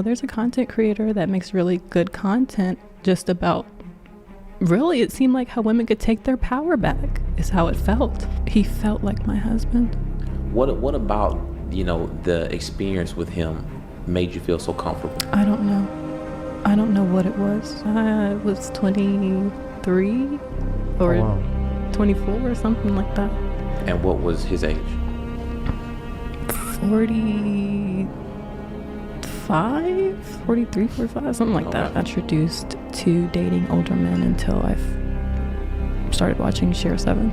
There's a content creator that makes really good content just about, really, it seemed like how women could take their power back is how it felt. He felt like my husband. What about, the experience with him made you feel so comfortable? I don't know what it was. I was 23 or 24 or something like that. And what was his age? 45, 43, 45, something like that. Introduced to dating older men until I started watching Share 7.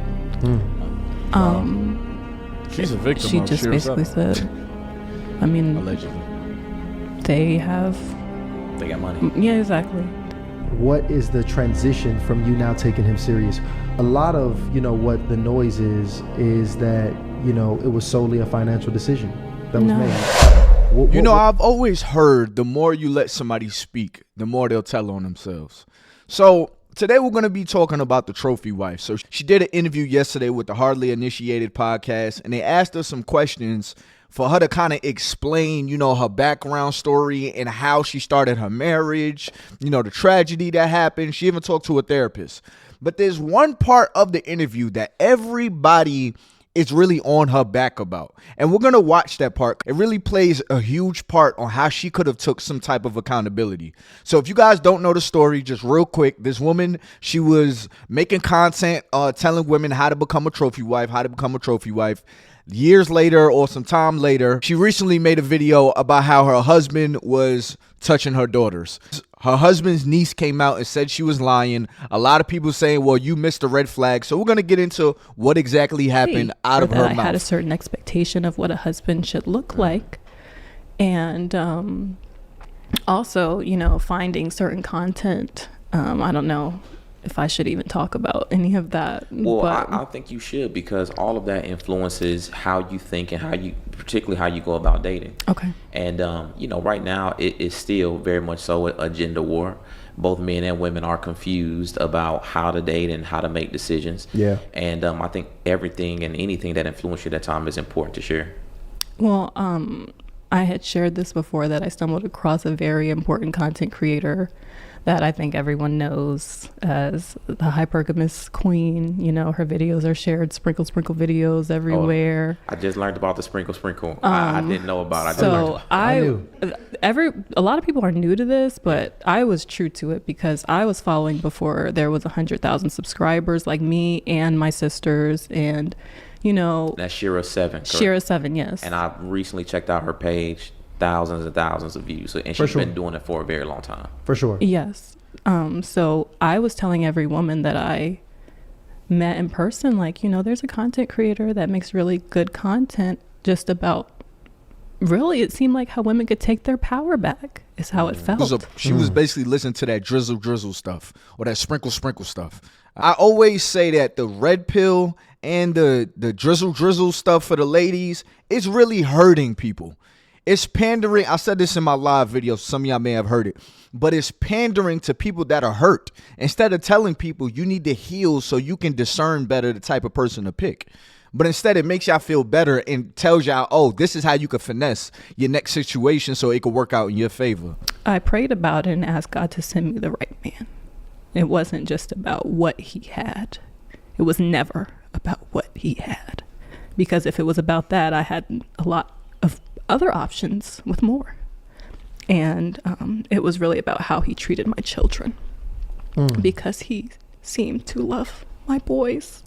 She's a victim. She just basically said, allegedly, they got money. Yeah, exactly. What is the transition from you now taking him serious? A lot of, what the noise is that, it was solely a financial decision that was made. I've always heard the more you let somebody speak, the more they'll tell on themselves. So today we're going to be talking about the trophy wife. So she did an interview yesterday with the Hardly Initiated podcast, and they asked her some questions for her to kind of explain, her background story and how she started her marriage, the tragedy that happened. She even talked to a therapist. But there's one part of the interview that everybody is really on her back about. And we're going to watch that part. It really plays a huge part on how she could have took some type of accountability. So if you guys don't know the story, just real quick, this woman, she was making content, telling women how to become a trophy wife. Years later or some time later, she recently made a video about how her husband was touching her daughters. Her husband's niece came out and said she was lying. A lot of people saying, well, you missed a red flag. So we're going to get into what exactly happened out of her mouth. I had a certain expectation of what a husband should look like. And also, finding certain content. I don't know if I should even talk about any of that. Well, I think you should, because all of that influences how you think and particularly how you go about dating. Okay. And, right now it is still very much so a gender war. Both men and women are confused about how to date and how to make decisions. Yeah. And I think everything and anything that influenced you at that time is important to share. Well, I had shared this before, that I stumbled across a very important content creator that I think everyone knows as the hypergamous queen. Her videos are shared, sprinkle videos everywhere. I just learned about the sprinkle. I didn't know about it. A lot of people are new to this, but I was true to it because I was following before there was 100,000 subscribers, like me and my sisters, and that's Shira 7. Correct? Shira 7, yes. And I recently checked out her page. Thousands and thousands of views, and she's been doing it for a very long time. For sure. Yes. So I was telling every woman that I met in person, like, there's a content creator that makes really good content just about, really, it seemed like how women could take their power back is how it felt. She was basically listening to that drizzle stuff or that sprinkle stuff. I always say that the red pill and the drizzle stuff for the ladies is really hurting people. It's pandering. I said this in my live video. Some of y'all may have heard it, but it's pandering to people that are hurt. Instead of telling people you need to heal so you can discern better the type of person to pick. But instead it makes y'all feel better and tells y'all, oh, this is how you can finesse your next situation so it could work out in your favor. I prayed about it and asked God to send me the right man. It wasn't just about what he had. It was never about what he had. Because if it was about that, I had a lot of other options with more. And it was really about how he treated my children. Because he seemed to love my boys.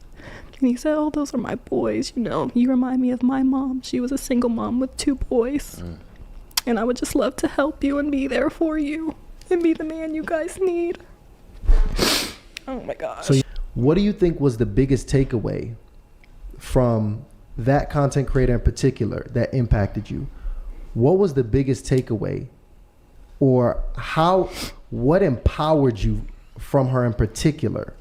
And he said, oh, those are my boys. You remind me of my mom. She was a single mom with 2 boys. And I would just love to help you and be there for you and be the man you guys need. Oh my gosh. So what do you think was the biggest takeaway from that content creator in particular that impacted you? What was the biggest takeaway, or what empowered you from her in particular,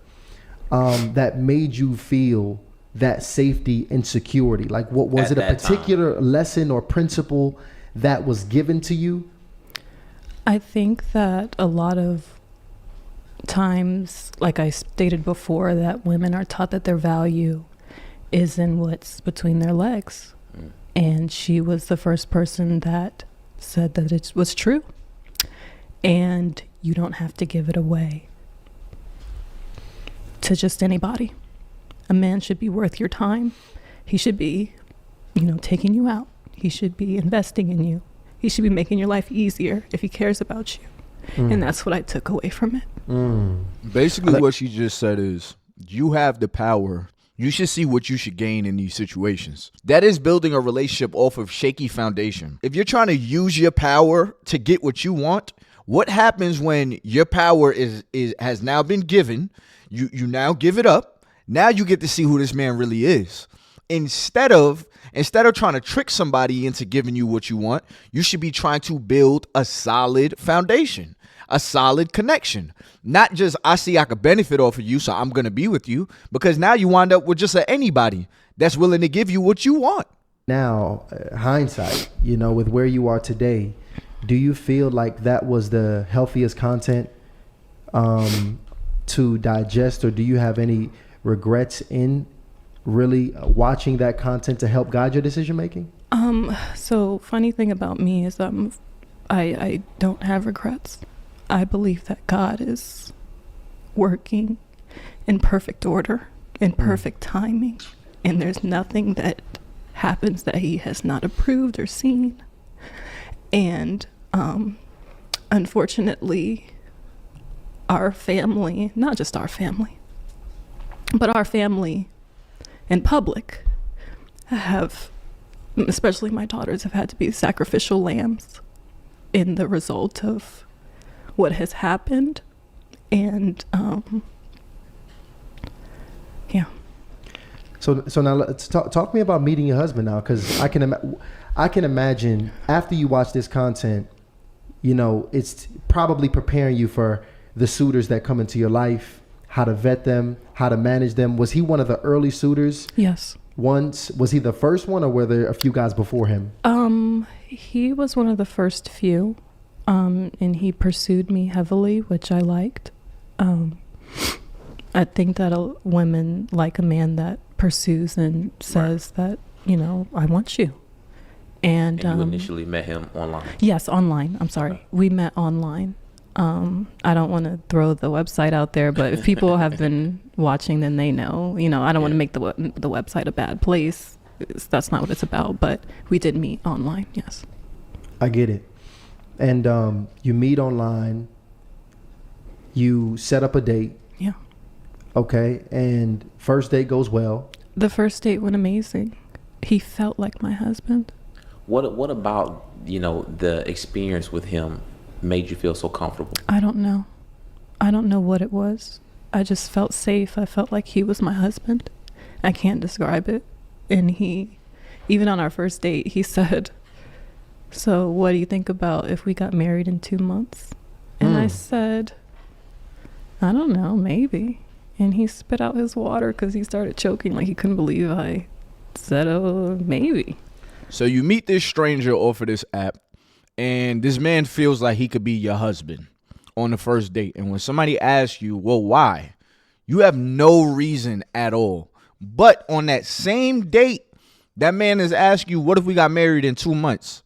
that made you feel that safety and security? Like, what was it, a particular lesson or principle that was given to you? I think that a lot of times, like I stated before, that women are taught that their value is in what's between their legs. And she was the first person that said that it was true. And you don't have to give it away to just anybody. A man should be worth your time. He should be, taking you out. He should be investing in you. He should be making your life easier if he cares about you. And that's what I took away from it. Basically, what she just said is, you have the power. You should see what you should gain in these situations. That is building a relationship off of shaky foundation. If you're trying to use your power to get what you want, what happens when your power has now been given? You now give it up. Now you get to see who this man really is. Instead of trying to trick somebody into giving you what you want, you should be trying to build a solid foundation, a solid connection. Not just, I see I could benefit off of you, so I'm going to be with you, because now you wind up with just anybody that's willing to give you what you want. Now, hindsight, with where you are today, do you feel like that was the healthiest content to digest, or do you have any regrets in really watching that content to help guide your decision making? So funny thing about me is I don't have regrets. I believe that God is working in perfect order, in perfect timing, and there's nothing that happens that he has not approved or seen. And unfortunately, our family, not just our family, but our family in public have, especially my daughters, have had to be sacrificial lambs in the result of what has happened. And yeah. So now let's talk to me about meeting your husband now, because I can imagine after you watch this content, it's probably preparing you for the suitors that come into your life, how to vet them, how to manage them. Was he one of the early suitors? Yes. Was he the first one, or were there a few guys before him? He was one of the first few, and he pursued me heavily, which I liked. I think that women like a man that pursues and says that, I want you. And you initially met him online? Yes, online. I'm sorry. Okay. We met online. I don't want to throw the website out there, but if people have been watching, then they know. I don't want to make the website a bad place. That's not what it's about. But we did meet online. Yes. I get it. And you meet online. You set up a date. Yeah. Okay. And first date goes well. The first date went amazing. He felt like my husband. What about the experience with him made you feel so comfortable? I don't know what it was. I just felt safe. I felt like he was my husband. I can't describe it. And he, even on our first date, he said, "So what do you think about if we got married in 2 months?" And I said, "I don't know, maybe." And he spit out his water because he started choking, like he couldn't believe I said, "Oh, maybe." So you meet this stranger off of this app, and this man feels like he could be your husband on the first date. And when somebody asks you, well, why? You have no reason at all. But on that same date, that man is asking you, what if we got married in 2 months?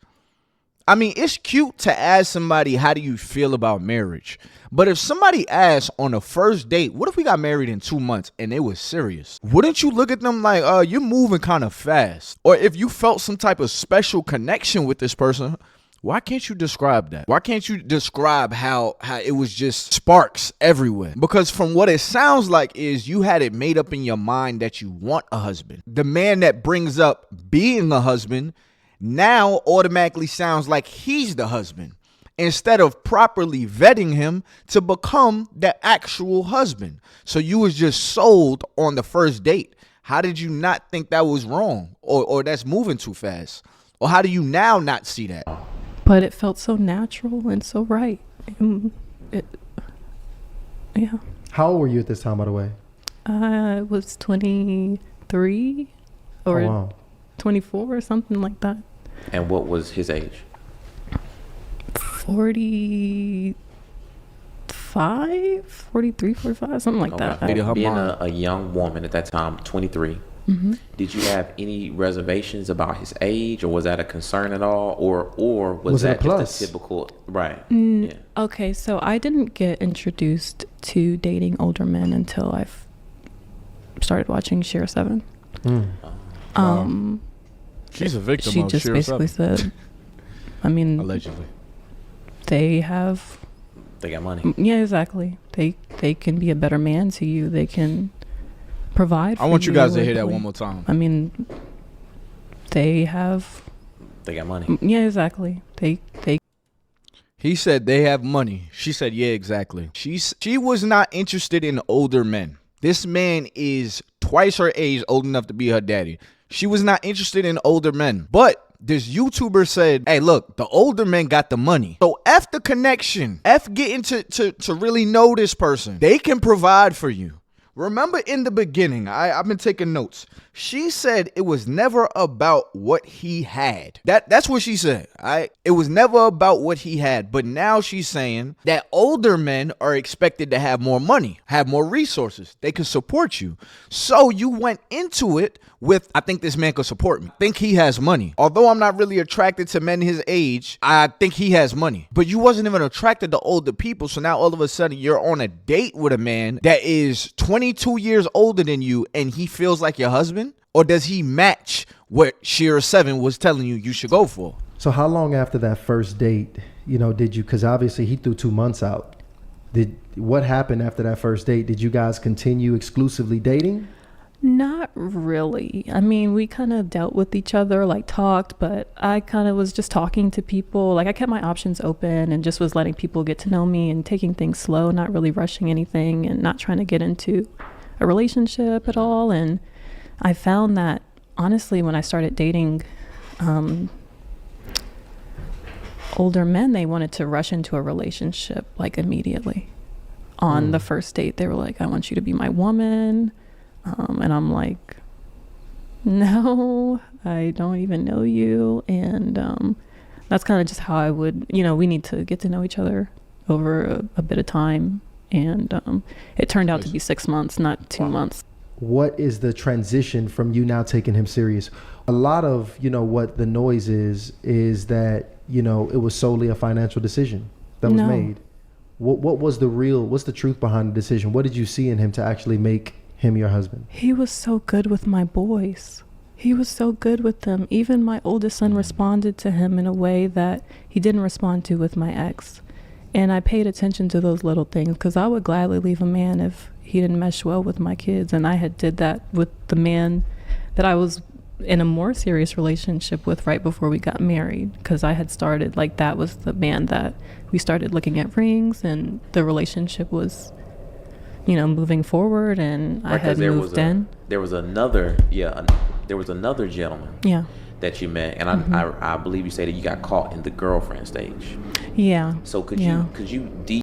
I mean, it's cute to ask somebody, how do you feel about marriage? But if somebody asks on the first date, what if we got married in 2 months, and it was serious? Wouldn't you look at them like, you're moving kind of fast? Or if you felt some type of special connection with this person, why can't you describe that? Why can't you describe how it was just sparks everywhere? Because from what it sounds like is you had it made up in your mind that you want a husband. The man that brings up being a husband now automatically sounds like he's the husband, instead of properly vetting him to become the actual husband. So you was just sold on the first date. How did you not think that was wrong, or that's moving too fast? Or how do you now not see that? But it felt so natural and so right. Yeah. How old were you at this time, by the way? I was 23 or 24 or something like that. And what was his age? 45, 43, 45, something like that. Being a young woman at that time, 23, did you have any reservations about his age, or was that a concern at all, or was that just a typical, right? Okay, so I didn't get introduced to dating older men until I started watching Share 7. She's a victim she of just Share basically 7. said, I mean, Allegedly. they got money. Yeah, exactly. They can be a better man to you. They can provide for I want you guys to hear that like, one more time. I mean, they got money. Yeah, exactly. They He said they have money. She said, yeah, exactly. She was not interested in older men. This man is twice her age, old enough to be her daddy. She was not interested in older men. But this YouTuber said, hey, look, the older men got the money. So F the connection. F getting to really know this person. They can provide for you. Remember in the beginning, I've been taking notes. She said it was never about what he had. That's what she said. It was never about what he had. But now she's saying that older men are expected to have more money, have more resources. They can support you. So you went into it with, I think this man could support me. I think he has money. Although I'm not really attracted to men his age, I think he has money. But you wasn't even attracted to older people. So now all of a sudden you're on a date with a man that is 22 years older than you and he feels like your husband? Or does he match what Shira 7 was telling you should go for? So how long after that first date, did you, because obviously he threw 2 months out. What happened after that first date? Did you guys continue exclusively dating? Not really. I mean, we kind of dealt with each other, like talked, but I kind of was just talking to people. Like I kept my options open and just was letting people get to know me and taking things slow, not really rushing anything and not trying to get into a relationship at all. And I found that honestly, when I started dating older men, they wanted to rush into a relationship like immediately. On the first date, they were like, I want you to be my woman. And I'm like, no, I don't even know you. And that's kind of just how I would, we need to get to know each other over a bit of time. And it turned out to be 6 months, not 2 months. What is the transition from you now taking him serious? A lot of, what the noise is that, it was solely a financial decision that was made. What was what's the truth behind the decision? What did you see in him to actually make him your husband? He was so good with my boys. He was so good with them. Even my oldest son responded to him in a way that he didn't respond to with my ex. And I paid attention to those little things because I would gladly leave a man if he didn't mesh well with my kids. And I had did that with the man that I was in a more serious relationship with right before we got married, because I had started, like, that was the man that we started looking at rings and the relationship was, moving forward, and I had moved in. There was another gentleman that you met, and I believe you said that you got caught in the girlfriend stage. Yeah. So could you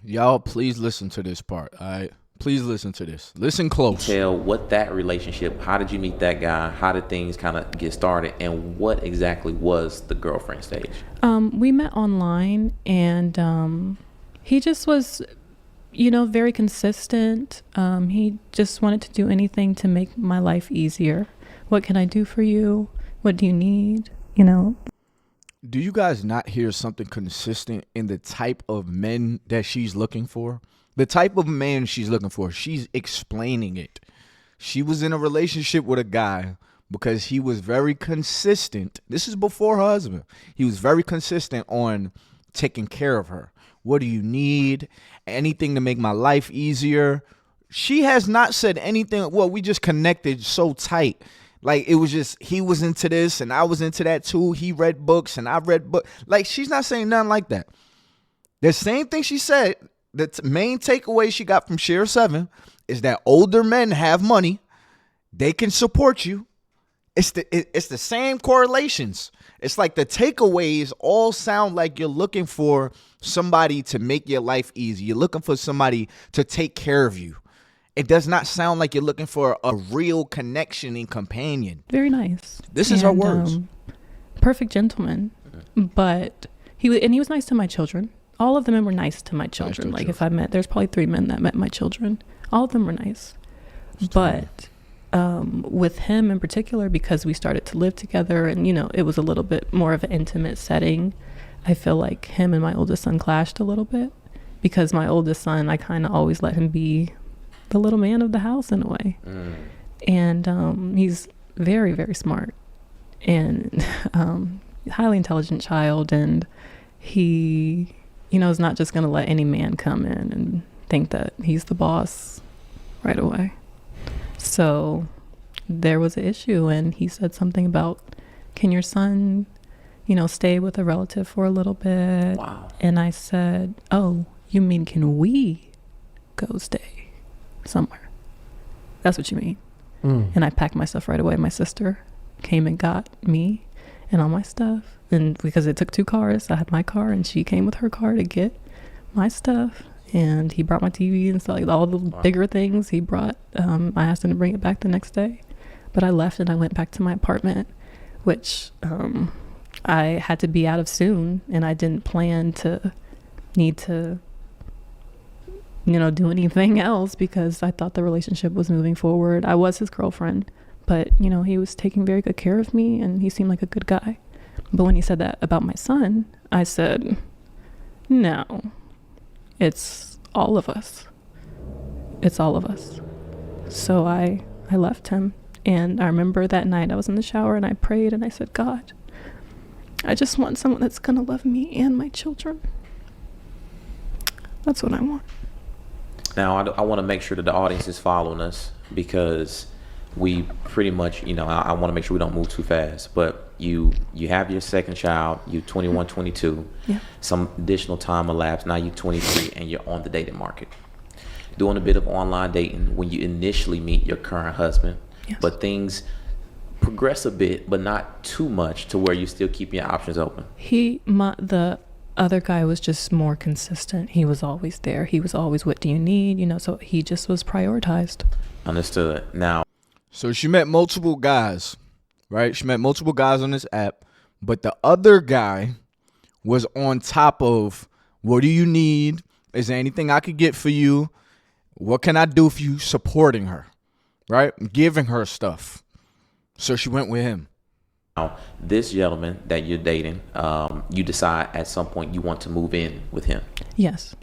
Y'all, please listen to this part, all right? Please listen to this. Listen close. Tell what that relationship, how did you meet that guy? How did things kind of get started? And what exactly was the girlfriend stage? We met online, and he just was, very consistent. He just wanted to do anything to make my life easier. What can I do for you? What do you need? Do you guys not hear something consistent in the type of men that she's looking for? The type of man she's looking for, she's explaining it. She was in a relationship with a guy because he was very consistent. This is before her husband. He was very consistent on taking care of her. What do you need? Anything to make my life easier. She has not said anything. Well, we just connected so tight. Like, it was just, he was into this and I was into that too. He read books and I read books. Like, she's not saying nothing like that. The same thing she said, the main takeaway she got from Share 7 is that older men have money. They can support you. It's the same correlations. It's like the takeaways all sound like you're looking for somebody to make your life easy. You're looking for somebody to take care of you. It does not sound like you're looking for a real connection and companion. Very nice. This is her words. Perfect gentleman. But he was nice to my children. All of the men were nice to my children. If I met, there's probably 3 men that met my children. All of them were nice. But with him in particular, because we started to live together and, it was a little bit more of an intimate setting, I feel like him and my oldest son clashed a little bit, because my oldest son, I kind of always let him be the little man of the house in a way. And he's very, very smart and highly intelligent child. And he, is not just going to let any man come in and think that he's the boss right away. So there was an issue, and he said something about, can your son, stay with a relative for a little bit? Wow. And I said, oh, you mean can we go stay somewhere? That's what you mean. And I packed my stuff right away. My sister came and got me and all my stuff. And because it took 2 cars, I had my car and she came with her car to get my stuff. And he brought my TV and stuff, like all the bigger things he brought. I asked him to bring it back the next day. But I left and I went back to my apartment, which I had to be out of soon. And I didn't plan to need to, do anything else, because I thought the relationship was moving forward. I was his girlfriend, but, he was taking very good care of me and he seemed like a good guy. But when he said that about my son, I said, no, it's all of us. It's all of us. So I left him. And I remember that night I was in the shower and I prayed and I said, God, I just want someone that's going to love me and my children. That's what I want. Now, I want to make sure that the audience is following us, because we pretty much, I want to make sure we don't move too fast. But you have your second child, you 21, 22, Yeah. some additional time elapsed, now you're 23, and you're on the dating market. Doing a bit of online dating when you initially meet your current husband. Yes. But things progress a bit, but not too much to where you still keep your options open. The other guy was just more consistent. He was always there. He was always, what do you need? So he just was prioritized. Understood. Now, So she met multiple guys, right? She met multiple guys on this app, but the other guy was on top of, what do you need? Is there anything I could get for you? What can I do for you? Supporting her, right? Giving her stuff. So she went with him. now, this gentleman that you're dating, you decide at some point you want to move in with him. Yes.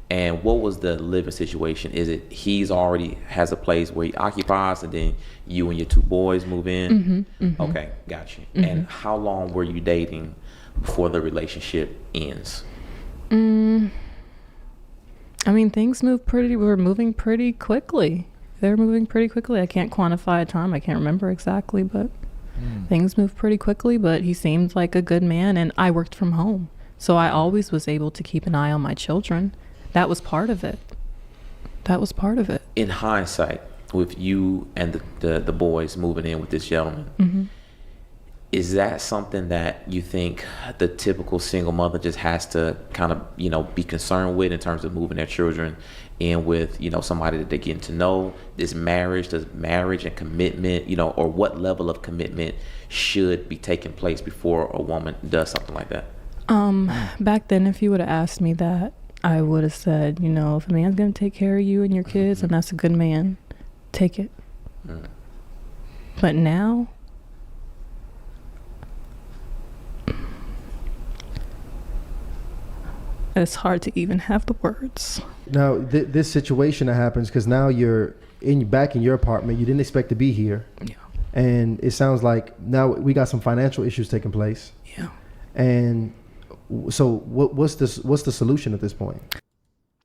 And what was the living situation? Is it he's already has a place where he occupies, and then you and your 2 boys move in? Okay, got you. And how long were you dating before the relationship ends? I mean, we're moving pretty quickly. They're moving pretty quickly. I can't quantify a time. I can't remember exactly, but things moved pretty quickly. But he seemed like a good man, and I worked from home. So I always was able to keep an eye on my children. That was part of it. In hindsight, with you and the boys moving in with this gentleman, is that something that you think the typical single mother just has to kind of, be concerned with in terms of moving their children in with, somebody that they're getting to know? Does marriage and commitment, or what level of commitment should be taking place before a woman does something like that? Back then, if you would have asked me that, I would have said, if a man's going to take care of you and your kids, and that's a good man, take it. But now, it's hard to even have the words. Now, this situation that happens, because now you're back in your apartment. You didn't expect to be here. Yeah. And it sounds like now we got some financial issues taking place. Yeah. And so what's the solution at this point?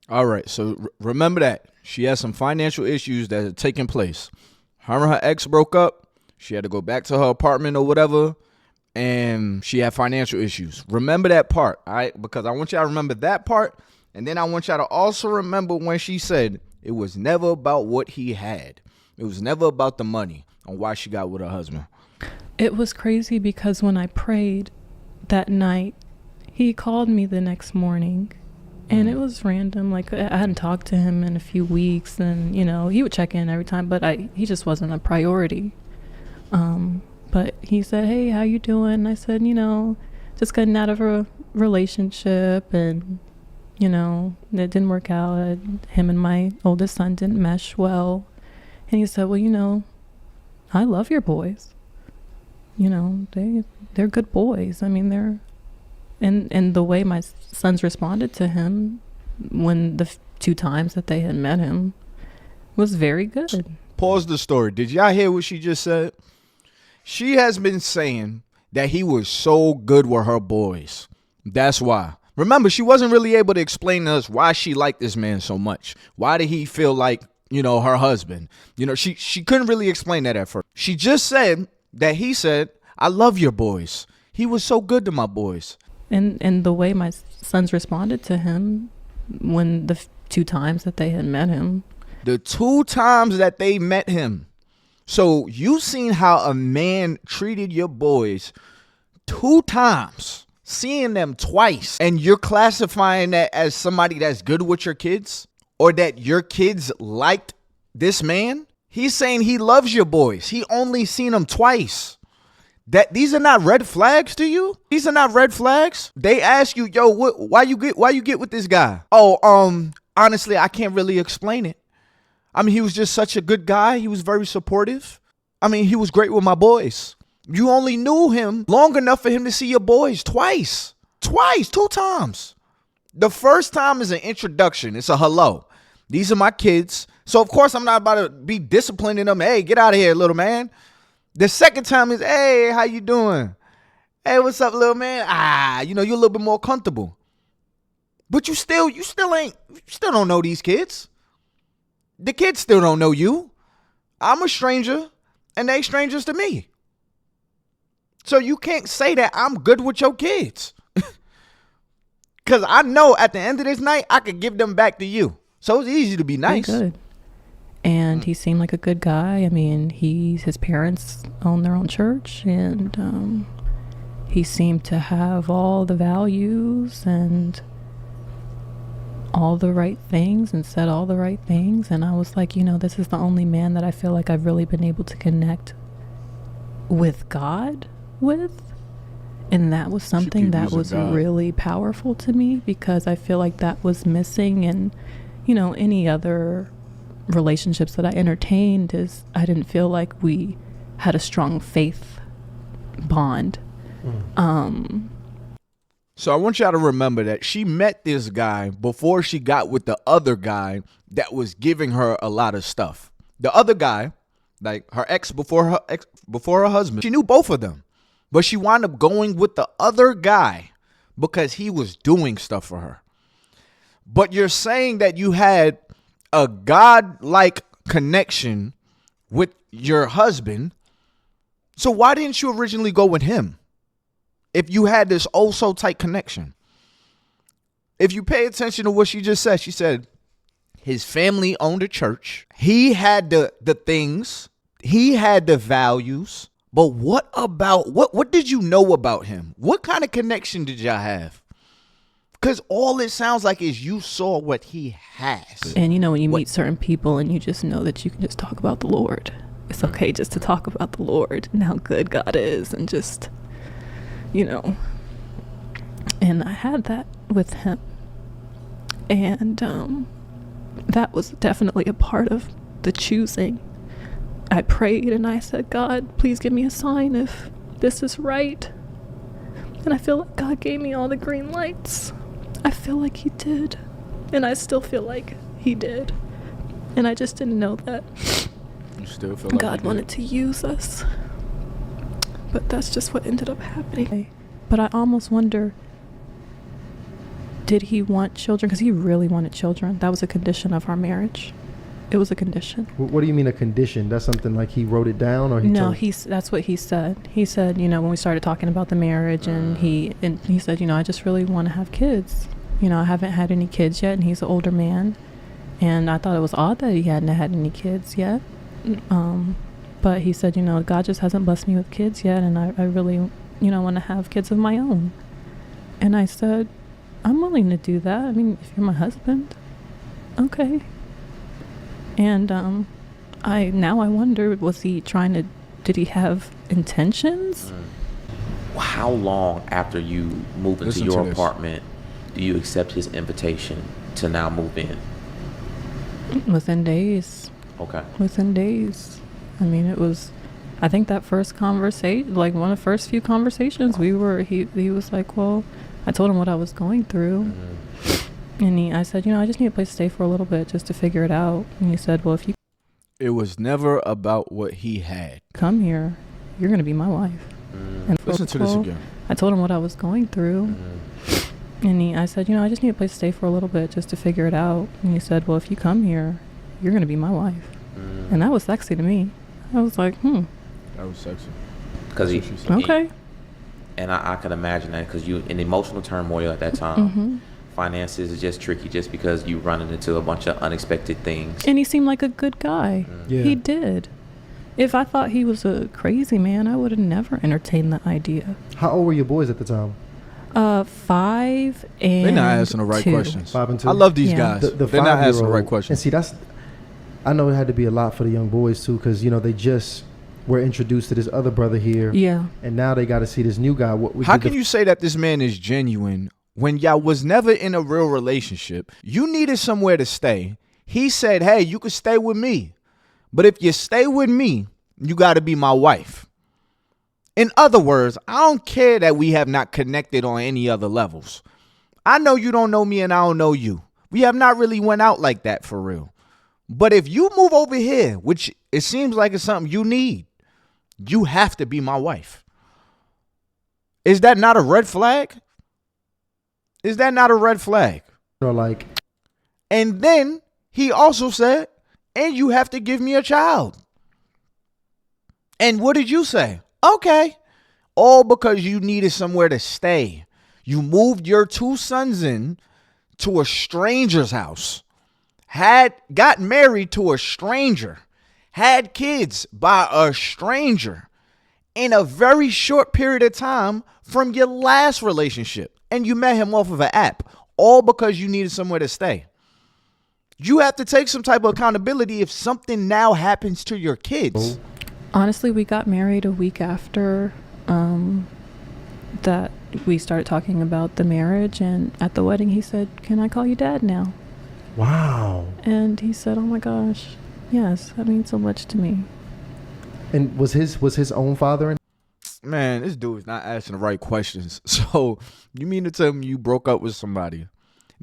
All right, so remember that. She has some financial issues that are taking place. Her and her ex broke up. She had to go back to her apartment or whatever, and she had financial issues. Remember that part, all right? Because I want y'all to remember that part, and then I want y'all to also remember when she said it was never about what he had. It was never about the money on why she got with her husband. It was crazy because when I prayed that night, he called me the next morning, and it was random. Like, I hadn't talked to him in a few weeks, and, he would check in every time, but he just wasn't a priority. But he said, hey, how you doing? And I said, just getting out of a relationship, and, it didn't work out. Him and my oldest son didn't mesh well. And he said, well, I love your boys. They're good boys. I mean, And the way my sons responded to him when the 2 times that they had met him was very good. Pause the story. Did y'all hear what she just said? She has been saying that he was so good with her boys. That's why. Remember, she wasn't really able to explain to us why she liked this man so much. Why did he feel like, her husband? She couldn't really explain that at first. She just said that he said, I love your boys. He was so good to my boys. And the way my sons responded to him when the 2 times that they had met him. The 2 times that they met him. So you seen how a man treated your boys 2 times, seeing them twice, and you're classifying that as somebody that's good with your kids, or that your kids liked this man? He's saying he loves your boys. He only seen them twice. That these are not red flags to you? These are not red flags? They ask you, yo, why you get with this guy? Oh, honestly, I can't really explain it. I mean, he was just such a good guy. He was very supportive. I mean, he was great with my boys. You only knew him long enough for him to see your boys twice. 2 times. The first time is an introduction. It's a hello. These are my kids. So, of course, I'm not about to be disciplining them. Hey, get out of here, little man. The second time is, hey, how you doing? Hey, what's up, little man? You're a little bit more comfortable. But you still don't know these kids. The kids still don't know you. I'm a stranger, and they strangers to me. So you can't say that I'm good with your kids. Because I know at the end of this night, I could give them back to you. So it's easy to be nice. Good. And he seemed like a good guy. I mean, his parents own their own church, and he seemed to have all the values and all the right things and said all the right things. And I was like, this is the only man that I feel like I've really been able to connect with God with. And that was something that was really powerful to me, because I feel like that was missing in, any other relationships that I entertained. Is I didn't feel like we had a strong faith bond. So I want y'all to remember that she met this guy before she got with the other guy that was giving her a lot of stuff. The other guy, like her ex before her husband, she knew both of them. But she wound up going with the other guy because he was doing stuff for her. But you're saying that you had a God-like connection with your husband. So why didn't you originally go with him? If you had this oh so tight connection. If you pay attention to what she just said, she said his family owned a church. He had the things. He had the values. But what did you know about him? What kind of connection did y'all have? Because all it sounds like is you saw what he has. And when you meet certain people and you just know that you can just talk about the Lord. It's okay just to talk about the Lord and how good God is, and just, and I had that with him. And that was definitely a part of the choosing. I prayed and I said, God, please give me a sign if this is right. And I feel like God gave me all the green lights. I feel like he did. And I still feel like he did. And I just didn't know that you still feel like God wanted to use us. But that's just what ended up happening. But I almost wonder, did he want children? Because he really wanted children. That was a condition of our marriage. It was a condition. What do you mean a condition? That's something like he wrote it down, or that's what he said. He said, when we started talking about the marriage, and he said, I just really want to have kids. I haven't had any kids yet, and he's an older man, and I thought it was odd that he hadn't had any kids yet. But he said, God just hasn't blessed me with kids yet, and I really, want to have kids of my own. And I said, I'm willing to do that. I mean, if you're my husband, okay. And I wonder, did he have intentions? How long after you move into your apartment do you accept his invitation to now move in? Within days. Okay. Within days. I mean, I think that first conversation, like one of the first few conversations, he was like, well, I told him what I was going through. And I said, I just need a place to stay for a little bit just to figure it out. And he said, well, if you It was never about what he had. come here, you're going to be my wife. And Listen to this again. I told him what I was going through. And I said, I just need a place to stay for a little bit just to figure it out. And he said, well, if you come here, you're going to be my wife. And that was sexy to me. I was like, That was sexy. Because okay. And I can imagine that because you in emotional turmoil at that time. Finances is just tricky just because you running into a bunch of unexpected things. And he seemed like a good guy. Yeah. He did. If I thought he was a crazy man, I would have never entertained the idea. How old were your boys at the time? 5 and They're not asking the right 2. questions. 5 and 2. I love these Yeah. guys. The They're not asking the 5-year-old. right questions. And see, I know it had to be a lot for the young boys too, because they just were introduced to this other brother here, Yeah. and now they got to see this new guy. How can you say that this man is genuine when y'all was never in a real relationship? You needed somewhere to stay. He said, hey, you can stay with me. But if you stay with me, you got to be my wife. In other words, I don't care that we have not connected on any other levels. I know you don't know me and I don't know you. We have not really went out like that for real. But if you move over here, which it seems like it's something you need, you have to be my wife. Is that not a red flag? Is that not a red flag? Or like, And then he also said, and you have to give me a child. And what did you say? Okay. All because you needed somewhere to stay. You moved your 2 sons in to a stranger's house. Got married to a stranger. Had kids by a stranger in a very short period of time from your last relationship. And you met him off of an app. All because you needed somewhere to stay. You have to take some type of accountability if something now happens to your kids. Honestly, we got married a week after that we started talking about the marriage. And at the wedding, he said, can I call you dad now? wow. And he said, oh my gosh, yes, that means so much to me. And was his own father in? Man, this dude is not asking the right questions. So you mean to tell me you broke up with somebody?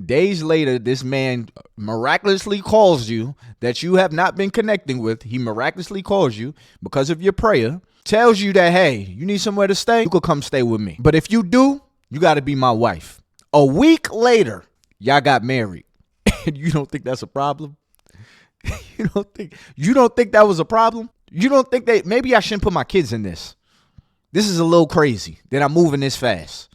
Days later, this man miraculously calls you that you have not been connecting with. He miraculously calls you because of your prayer, tells you that, hey, you need somewhere to stay? You could come stay with me. But if you do, you got to be my wife. A week later, y'all got married. And you don't think that's a problem? You don't think that was a problem? You don't think that maybe I shouldn't put my kids in this? This is a little crazy that I'm moving this fast.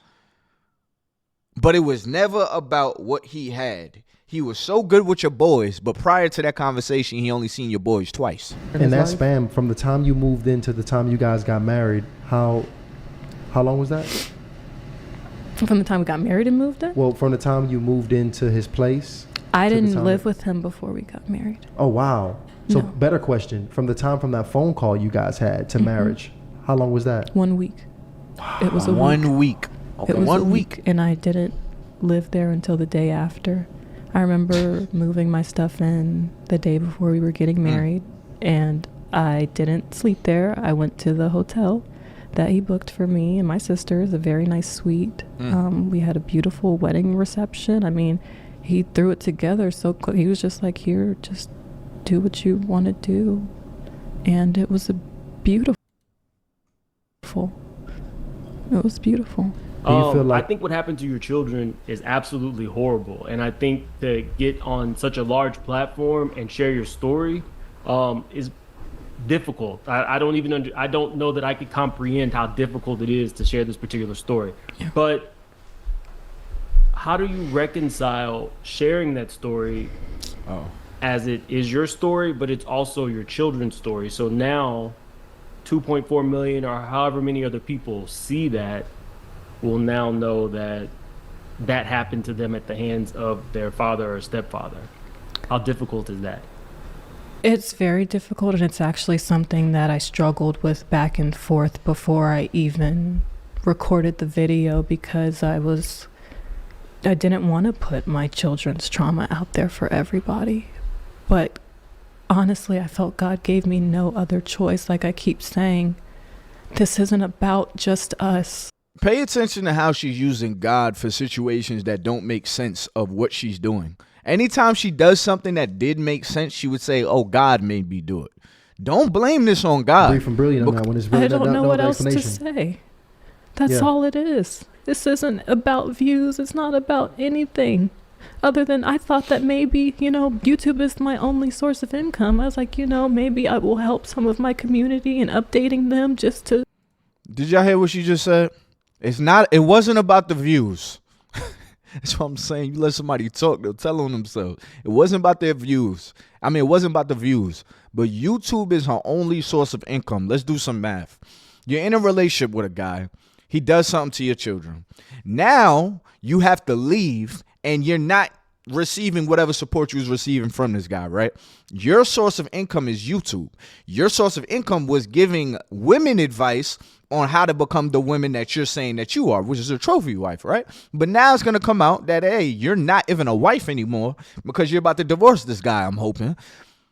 But it was never about what he had. He was so good with your boys, but prior to that conversation, he only seen your boys twice. And that span from the time you moved in to the time you guys got married, how long was that? From the time we got married and moved in? Well, from the time you moved into his place. I to the didn't time live with him before we got married. Oh, wow. So No. better question. From the time from that phone call you guys had to marriage, how long was that? 1 week. It was a week. 1 week. Okay, It was 1 a week. And I didn't live there until the day after. I remember moving my stuff in the day before we were getting married, and I didn't sleep there. I went to the hotel that he booked for me and my sisters, a very nice suite. We had a beautiful wedding reception. I mean, he threw it together so quick. He was just like, here, just do what you want to do. And it was beautiful. It was beautiful. Do you feel like I think what happened to your children is absolutely horrible, and I think to get on such a large platform and share your story is difficult. I don't even I don't know that I could comprehend how difficult it is to share this particular story. Yeah. But how do you reconcile sharing that story as it is your story, but it's also your children's story? So now 2.4 million or however many other people see that will now know that that happened to them at the hands of their father or stepfather. How difficult is that? It's very difficult, and it's actually something that I struggled with back and forth before I even recorded the video, because I didn't want to put my children's trauma out there for everybody. But honestly, I felt God gave me no other choice. Like I keep saying, this isn't about just us. Pay attention to how she's using God for situations that don't make sense of what she's doing. Anytime she does something that did make sense, she would say, oh, God made me do it. Don't blame this on God. Brief and brilliant on that one. It's really I don't know no what else to explanation. say. That's all it is. This isn't about views. It's not about anything other than I thought that maybe, YouTube is my only source of income. I was like, maybe I will help some of my community in updating them just to. Did y'all hear what she just said? It wasn't about the views. That's what I'm saying. You let somebody talk, they'll tell on themselves. It wasn't about their views. It wasn't about the views. But YouTube is her only source of income. Let's do some math. You're in a relationship with a guy. He does something to your children. Now you have to leave and you're not receiving whatever support you was receiving from this guy, right? Your source of income is YouTube. Your source of income was giving women advice on how to become the women that you're saying that you are, which is a trophy wife, right? But now it's going to come out that, hey, you're not even a wife anymore because you're about to divorce this guy, I'm hoping.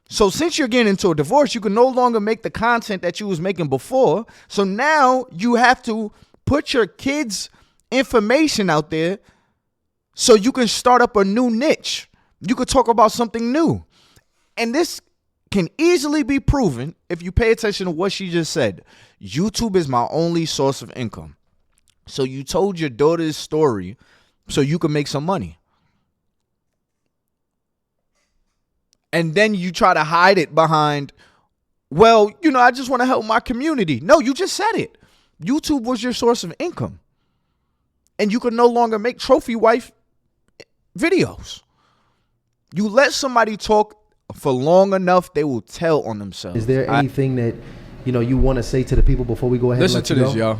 So since you're getting into a divorce, you can no longer make the content that you was making before. So now you have to put your kids' information out there so you can start up a new niche. You could talk about something new. And this can easily be proven if you pay attention to what she just said. YouTube is my only source of income. So you told your daughter's story so you can make some money. And then you try to hide it behind, well, I just want to help my community. No, you just said it. YouTube was your source of income. And you can no longer make trophy wife videos. You let somebody talk for long enough, they will tell on themselves. Is there anything that you want to say to the people before we go ahead? Listen and to this, y'all.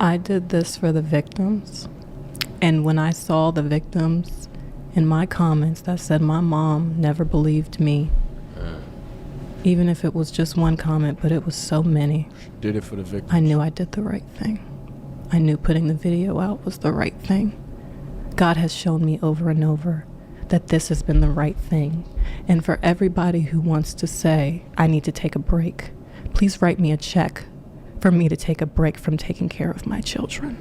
I did this for the victims. And when I saw the victims in my comments that said my mom never believed me, even if it was just one comment, but it was so many. Did it for the victims. I knew I did the right thing. I knew putting the video out was the right thing. God has shown me over and over that this has been the right thing. And for everybody who wants to say, I need to take a break, please write me a check for me to take a break from taking care of my children.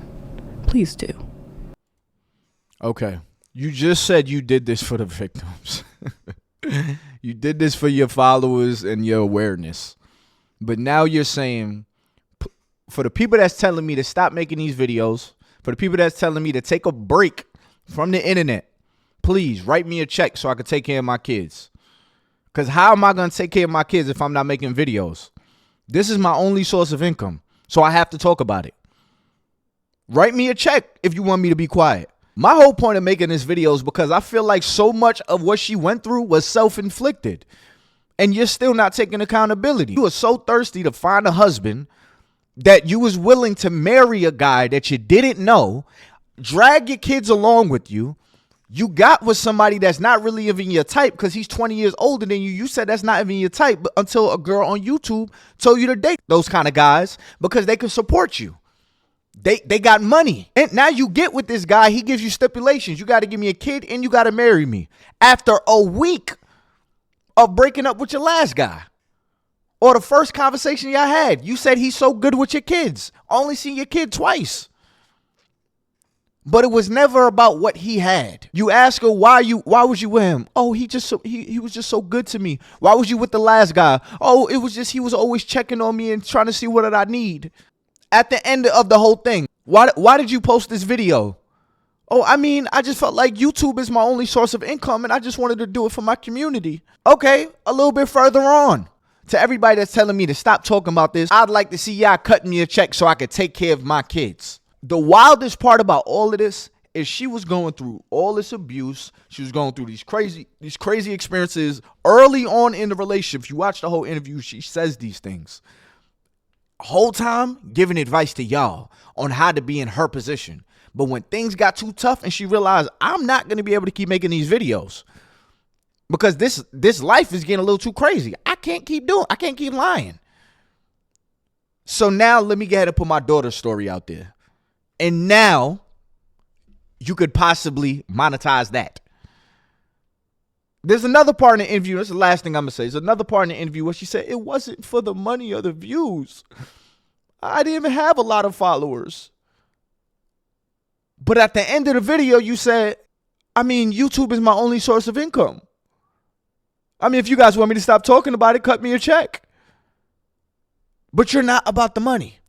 Please do. Okay. You just said you did this for the victims. You did this for your followers and your awareness. But now you're saying, for the people that's telling me to stop making these videos, for the people that's telling me to take a break from the internet, please write me a check so I can take care of my kids. Because how am I going to take care of my kids if I'm not making videos? This is my only source of income, so I have to talk about it. Write me a check if you want me to be quiet. My whole point of making this video is because I feel like so much of what she went through was self-inflicted. And you're still not taking accountability. You were so thirsty to find a husband that you was willing to marry a guy that you didn't know, drag your kids along with you. You got with somebody that's not really even your type because he's 20 years older than you. You said that's not even your type, but until a girl on YouTube told you to date those kind of guys because they can support you. They got money. And now you get with this guy. He gives you stipulations. You got to give me a kid and you got to marry me. After a week of breaking up with your last guy. Or the first conversation y'all had. You said he's so good with your kids. Only seen your kid twice. But it was never about what he had. You ask her why was you with him? Oh, he was just so good to me. Why was you with the last guy? Oh, it was just he was always checking on me and trying to see what did I need. At the end of the whole thing, why did you post this video? Oh, I just felt like YouTube is my only source of income and I just wanted to do it for my community. Okay, a little bit further on. To everybody that's telling me to stop talking about this, I'd like to see y'all cutting me a check so I could take care of my kids. The wildest part about all of this is she was going through all this abuse. She was going through these crazy experiences early on in the relationship. If you watch the whole interview, she says these things. Whole time giving advice to y'all on how to be in her position. But when things got too tough and she realized I'm not going to be able to keep making these videos because this life is getting a little too crazy. I can't keep lying. So now let me go ahead and put my daughter's story out there. And now you could possibly monetize that. There's another part in the interview. That's the last thing I'm gonna say. There's another part in the interview where she said it wasn't for the money or the views. I didn't even have a lot of followers. But at the end of the video, you said, I mean, YouTube is my only source of income. I mean, if you guys want me to stop talking about it, cut me a check. But you're not about the money.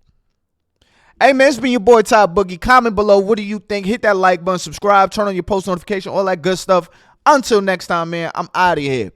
Hey, man, it's been your boy, TybuggyTV. Comment below. What do you think? Hit that like button, subscribe, turn on your post notification, all that good stuff. Until next time, man, I'm out of here.